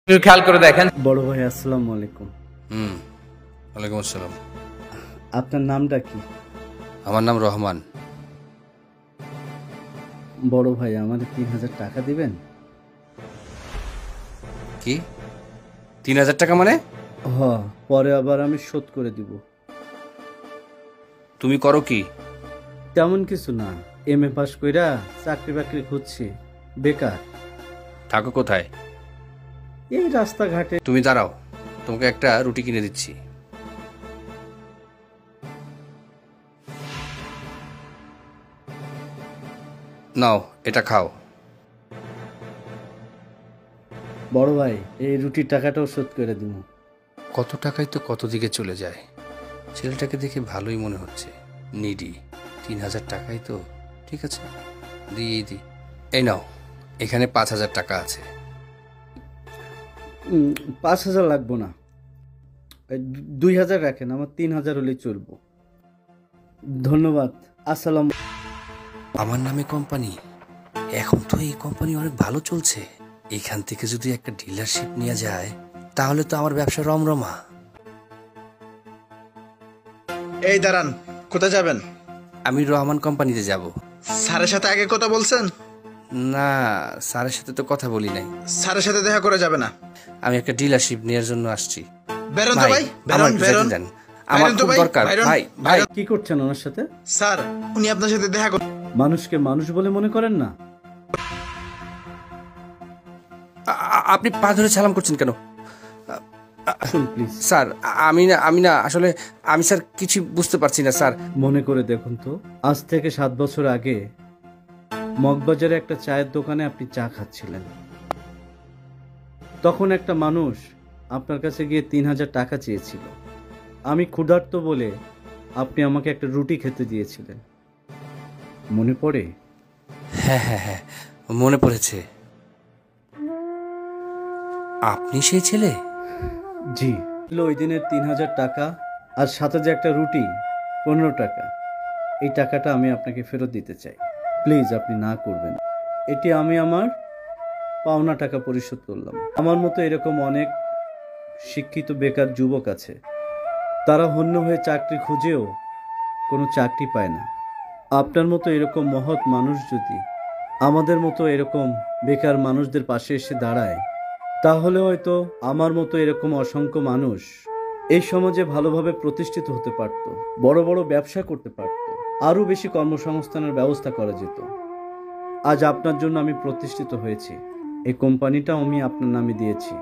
একটু খেয়াল করে দেখেন। বড় ভাই আসসালামু আলাইকুম। ওয়ালাইকুম আসসালাম। আপনার নামটা কি? আমার নাম রহমান। বড় ভাই আমাদের 3000 টাকা দিবেন? কি 3000 টাকা মানে? হ, পরে আবার আমি শোধ করে দিব। তুমি করো কি? তেমন কিছু না, এমএ পাস কইরা চাকরি বাকরি খুঁজছি, বেকার। থাকো কোথায়? এই রাস্তাঘাটে। তুমি দাঁড়াও, তোমাকে একটা রুটি কিনে দিচ্ছি। নাও, এটা খাও। বড় ভাই এই রুটির টাকাটাও শোধ করে দিব। কত টাকাই তো কত দিকে চলে যায়। ছেলেটাকে দেখে ভালোই মনে হচ্ছে, নিডি। 3000 টাকাই তো, ঠিক আছে, দিই। এই নাও, এখানে 5000 টাকা আছে। 5000 লাগবো না, 2000 রাখেন, আমার 3000 হলেই চলবো। ধন্যবাদ। আসসালাম। আমার নামে কোম্পানি? এখন তো এই কোম্পানি অনেক ভালো চলছে। এখান থেকে যদি একটা ডিলারশিপ নিয়ে যায় তাহলে তো আমার ব্যবসা রমরমা। এই দাঁড়ান, কোথায় যাবেন? আমি রহমান কোম্পানিতে যাব। স্যারের সাথে আগে কথা বলছেন? না, স্যারের সাথে তো কথা বলি নাই। স্যারের সাথে দেখা করে যাবে না। আমি একটা ডিলারশিপ নেওয়ার জন্য আসছি। বেরোন তো ভাই, আমার বেরোন একটু বেরোন। যেতে দেন, আমার বেরোন তো খুব ভাই, দরকার। বেরোন। ভাই ভাই কি করছেন ওনার সাথে? স্যার, উনি আপনার সাথে দেখা করুন। মানুষকে মানুষ বলে মনে করেন না? আপনি পা ধরে সালাম করছেন কেন? আসুন প্লিজ। স্যার, আমি না আসলে আমি স্যার কিছু বুঝতে পারছি না স্যার। মনে করে দেখুন তো, আজ থেকে 7 বছর আগে মগবাজারে একটা চায়ের দোকানে আপনি চা খাচ্ছিলেন। তখন একটা মানুষ আপনার কাছে গিয়ে 3000 টাকা চেয়েছিল। আমি ক্ষুধার্ত বলে আপনি আমাকে একটা রুটি খেতে দিয়েছিলেন, মনে পড়ে? হ্যাঁ, মনে পড়েছে। আপনি সেই ছেলে? জি। ওই দিনের 3000 টাকা আর সাথে যে একটা রুটি 15 টাকা, এই টাকাটা আমি আপনাকে ফেরত দিতে চাই। প্লিজ আপনি না করবেন। এটি আমি আমার পাওনা টাকা পরিশোধ করলাম। আমার মতো এরকম অনেক শিক্ষিত বেকার যুবক আছে, তারা হন্য হয়ে চাকরি খুঁজেও কোনো চাকরি পায় না। আপনার মতো এরকম মহৎ মানুষ যদি আমাদের মতো এরকম বেকার মানুষদের পাশে এসে দাঁড়ায়, তাহলে হয়তো আমার মতো এরকম অসংখ্য মানুষ এই সমাজে ভালোভাবে প্রতিষ্ঠিত হতে পারত, বড় বড় ব্যবসা করতে পারত, আরও বেশি কর্মসংস্থানের ব্যবস্থা করা যেত। আজ আপনার জন্য আমি প্রতিষ্ঠিত হয়েছি, এই কোম্পানিটাও আমি আপনার নামে দিয়েছি।